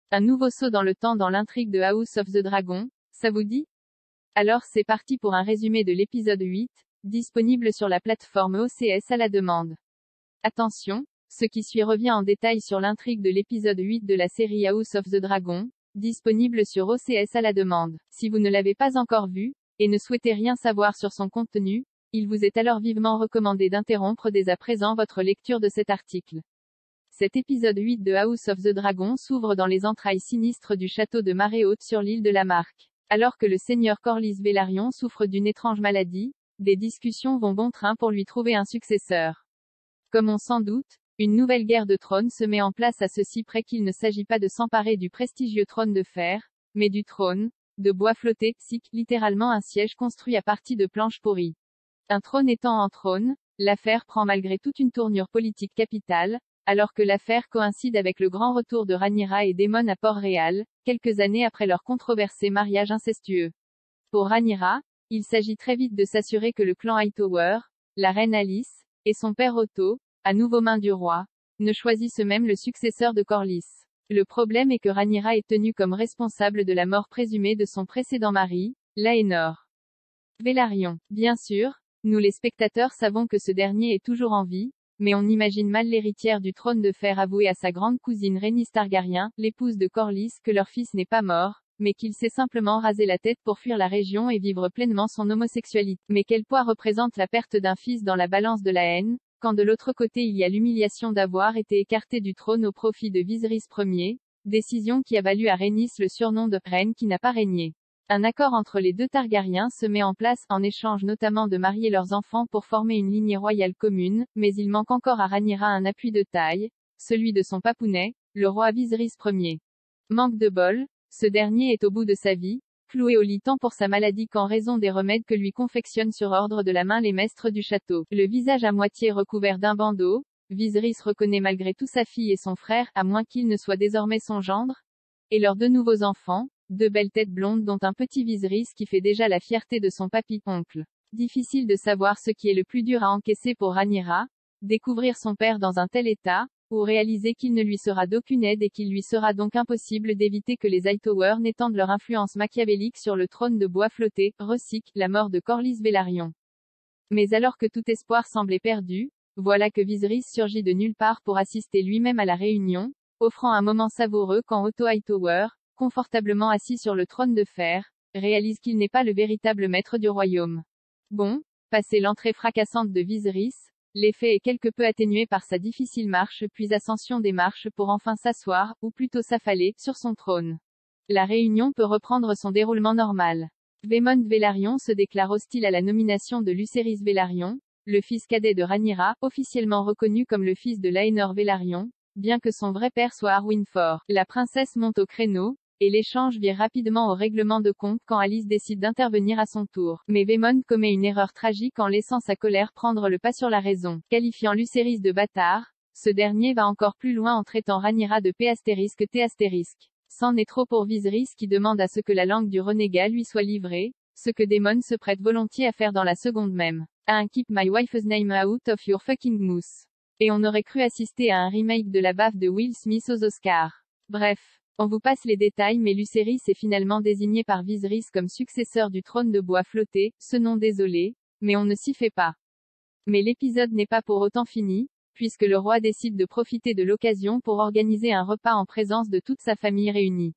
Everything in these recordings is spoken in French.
Un nouveau saut dans le temps dans l'intrigue de House of the Dragon, ça vous dit? Alors c'est parti pour un résumé de l'épisode 8, disponible sur la plateforme OCS à la demande. Attention, ce qui suit revient en détail sur l'intrigue de l'épisode 8 de la série House of the Dragon, disponible sur OCS à la demande. Si vous ne l'avez pas encore vu, et ne souhaitez rien savoir sur son contenu, il vous est alors vivement recommandé d'interrompre dès à présent votre lecture de cet article. Cet épisode 8 de House of the Dragon s'ouvre dans les entrailles sinistres du château de Marée Haute sur l'île de la Marque. Alors que le seigneur Corlys Velaryon souffre d'une étrange maladie, des discussions vont bon train pour lui trouver un successeur. Comme on s'en doute, une nouvelle guerre de trône se met en place à ceci près qu'il ne s'agit pas de s'emparer du prestigieux trône de fer, mais du trône de bois flotté, littéralement un siège construit à partir de planches pourries. Un trône étant en trône, l'affaire prend malgré toute une tournure politique capitale, alors que l'affaire coïncide avec le grand retour de Rhaenyra et Daemon à Port-Réal, quelques années après leur controversé mariage incestueux. Pour Rhaenyra, il s'agit très vite de s'assurer que le clan Hightower, la reine Alice, et son père Otto, à nouveau main du roi, ne choisissent même le successeur de Corlys. Le problème est que Rhaenyra est tenue comme responsable de la mort présumée de son précédent mari, Laenor Velaryon. Bien sûr, nous les spectateurs savons que ce dernier est toujours en vie, mais on imagine mal l'héritière du trône de fer avouer à sa grande cousine Rhaenys Targaryen, l'épouse de Corlys, que leur fils n'est pas mort, mais qu'il s'est simplement rasé la tête pour fuir la région et vivre pleinement son homosexualité. Mais quel poids représente la perte d'un fils dans la balance de la haine, quand de l'autre côté il y a l'humiliation d'avoir été écarté du trône au profit de Viserys Ier, décision qui a valu à Rhaenys le surnom de « reine qui n'a pas régné ». Un accord entre les deux Targaryens se met en place, en échange notamment de marier leurs enfants pour former une lignée royale commune, mais il manque encore à Rhaenyra un appui de taille, celui de son papounet, le roi Viserys Ier. Manque de bol, ce dernier est au bout de sa vie, cloué au lit tant pour sa maladie qu'en raison des remèdes que lui confectionnent sur ordre de la main les maîtres du château. Le visage à moitié recouvert d'un bandeau, Viserys reconnaît malgré tout sa fille et son frère, à moins qu'il ne soit désormais son gendre, et leurs deux nouveaux enfants, deux belles têtes blondes dont un petit Viserys qui fait déjà la fierté de son papy-oncle. Difficile de savoir ce qui est le plus dur à encaisser pour Rhaenyra, découvrir son père dans un tel état, ou réaliser qu'il ne lui sera d'aucune aide et qu'il lui sera donc impossible d'éviter que les Hightower n'étendent leur influence machiavélique sur le trône de bois flotté, recycle la mort de Corlys Velaryon. Mais alors que tout espoir semblait perdu, voilà que Viserys surgit de nulle part pour assister lui-même à la réunion, offrant un moment savoureux quand Otto Hightower, confortablement assis sur le trône de fer, réalise qu'il n'est pas le véritable maître du royaume. Bon, passé l'entrée fracassante de Viserys, l'effet est quelque peu atténué par sa difficile marche puis ascension des marches pour enfin s'asseoir, ou plutôt s'affaler, sur son trône. La réunion peut reprendre son déroulement normal. Daemon Velaryon se déclare hostile à la nomination de Lucerys Velaryon, le fils cadet de Rhaenyra, officiellement reconnu comme le fils de Laenor Velaryon, bien que son vrai père soit Arwyn Fort. La princesse monte au créneau, et l'échange vire rapidement au règlement de compte quand Alice décide d'intervenir à son tour. Mais Daemon commet une erreur tragique en laissant sa colère prendre le pas sur la raison. Qualifiant Lucerys de bâtard, ce dernier va encore plus loin en traitant Rhaenyra de P***. C'en est trop pour Viserys qui demande à ce que la langue du renégat lui soit livrée, ce que Daemon se prête volontiers à faire dans la seconde même. Un keep my wife's name out of your fucking mouth. Et on aurait cru assister à un remake de la baffe de Will Smith aux Oscars. Bref. On vous passe les détails mais Lucerys est finalement désigné par Viserys comme successeur du trône de bois flotté, ce nom désolé, mais on ne s'y fait pas. Mais l'épisode n'est pas pour autant fini, puisque le roi décide de profiter de l'occasion pour organiser un repas en présence de toute sa famille réunie.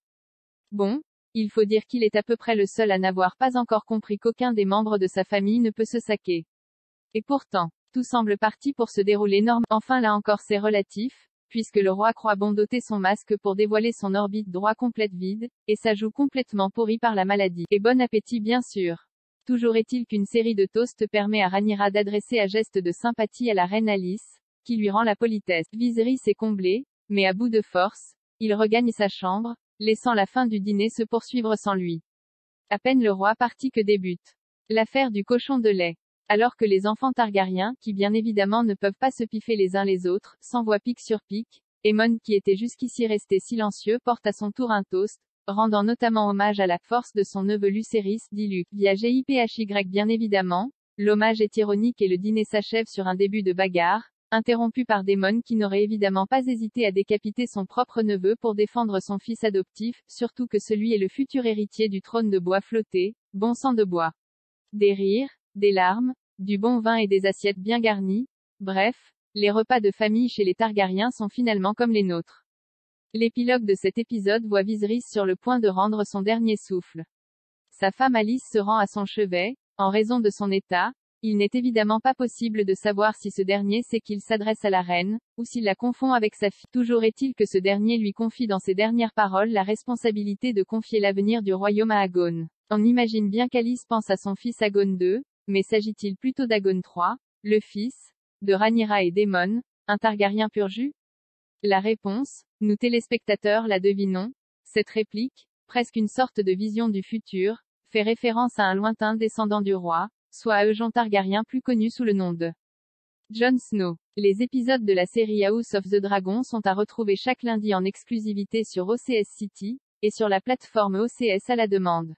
Bon, il faut dire qu'il est à peu près le seul à n'avoir pas encore compris qu'aucun des membres de sa famille ne peut se saquer. Et pourtant, tout semble parti pour se dérouler normal. Enfin là encore c'est relatif, puisque le roi croit bon doter son masque pour dévoiler son orbite droit complète vide, et sa joue complètement pourrie par la maladie. Et bon appétit bien sûr. Toujours est-il qu'une série de toasts permet à Rhaenyra d'adresser un geste de sympathie à la reine Alice, qui lui rend la politesse. Viserys est comblé, mais à bout de force, il regagne sa chambre, laissant la fin du dîner se poursuivre sans lui. À peine le roi parti que débute l'affaire du cochon de lait. Alors que les enfants Targaryens, qui bien évidemment ne peuvent pas se piffer les uns les autres, s'envoient pique sur pique, Aemon qui était jusqu'ici resté silencieux porte à son tour un toast, rendant notamment hommage à la force de son neveu Lucerys, dit Luc, via GIPHY bien évidemment, l'hommage est ironique et le dîner s'achève sur un début de bagarre, interrompu par Daemon qui n'aurait évidemment pas hésité à décapiter son propre neveu pour défendre son fils adoptif, surtout que celui est le futur héritier du trône de bois flotté, bon sang de bois. Des rires, des larmes, du bon vin et des assiettes bien garnies, bref, les repas de famille chez les Targaryens sont finalement comme les nôtres. L'épilogue de cet épisode voit Viserys sur le point de rendre son dernier souffle. Sa femme Alice se rend à son chevet, en raison de son état. Il n'est évidemment pas possible de savoir si ce dernier sait qu'il s'adresse à la reine, ou s'il la confond avec sa fille. Toujours est-il que ce dernier lui confie dans ses dernières paroles la responsabilité de confier l'avenir du royaume à Aegon. On imagine bien qu'Alice pense à son fils Aegon II, mais s'agit-il plutôt d'Aegon III, le fils de Rhaenyra et Daemon, un Targaryen pur jus? La réponse, nous téléspectateurs la devinons. Cette réplique, presque une sorte de vision du futur, fait référence à un lointain descendant du roi, soit à Euron Targaryen plus connu sous le nom de Jon Snow. Les épisodes de la série House of the Dragon sont à retrouver chaque lundi en exclusivité sur OCS City, et sur la plateforme OCS à la demande.